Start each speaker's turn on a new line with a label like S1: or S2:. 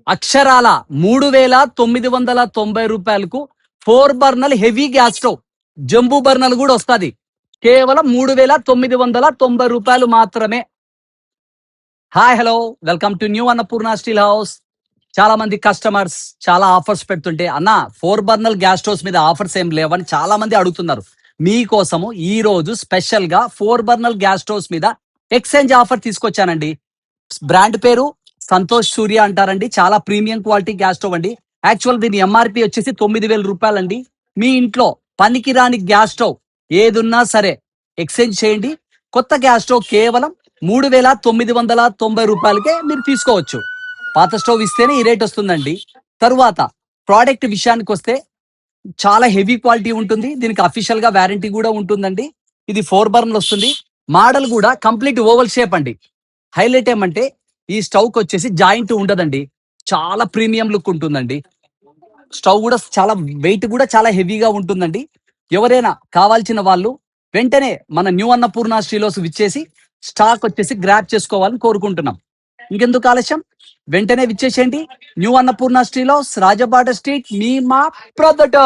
S1: అక్షరాల 3,990 రూపాయలకు 4 burner heavy gas stove, jumbo burner కూడా వస్తుంది. కేవలం 3,990 రూపాయలు మాత్రమే. Hi hello, welcome to new Annapurna steel house. చాలా మంది కస్టమర్స్ చాలా ఆఫర్స్ పెడుతుంటే, అన్న 4 బర్నల్ గ్యాస్ స్టవ్స్ మీద ఆఫర్స్ ఏం లేవని చాలా మంది అడుగుతున్నారు. మీకోసము ఈ రోజు స్పెషల్ గా 4 బర్నల్ గ్యాస్ స్టవ్స్ మీద ఎక్స్చేంజ్ ఆఫర్ తీసుకొచ్చానండి. బ్రాండ్ పేరు సంతోష్ సూర్య అంటారండి. చాలా ప్రీమియం క్వాలిటీ గ్యాస్ స్టవ్ అండి. యాక్చువల్ దీని ఎంఆర్పి వచ్చేసి 9,000 రూపాయలండి. మీ ఇంట్లో పనికిరాని గ్యాస్ స్టవ్ ఏదున్నా సరే ఎక్స్చేంజ్ చేయండి. కొత్త గ్యాస్ స్టవ్ కేవలం 3,990 రూపాయలకే మీరు తీసుకోవచ్చు. పాత స్టవ్ ఇస్తేనే ఈ రేట్ వస్తుందండి. తరువాత ప్రోడక్ట్ విషయానికి వస్తే చాలా హెవీ క్వాలిటీ ఉంటుంది. దీనికి అఫీషియల్ గా వారంటీ కూడా ఉంటుందండి. ఇది 4 బర్నల్ వస్తుంది. మోడల్ కూడా కంప్లీట్ ఓవల్ షేప్ అండి. హైలైట్ ఏమంటే ఈ స్టవ్ కి వచ్చేసి జాయింట్ ఉండదండి. చాలా ప్రీమియం లుక్ ఉంటుందండి. స్టవ్ కూడా చాలా వెయిట్ కూడా చాలా హెవీగా ఉంటుందండి. ఎవరైనా కావాల్సిన వాళ్ళు వెంటనే మన న్యూ అన్నపూర్ణ స్టీల్స్ విచ్చేసి స్టాక్ వచ్చేసి గ్రాప్ చేసుకోవాలని కోరుకుంటున్నాం. ఇంకెందుకు ఆలస్యం, వెంటనే విచ్చేసేయండి. New Annapurna steel house, Rajabata street, మీ మా ప్రొద్దుట.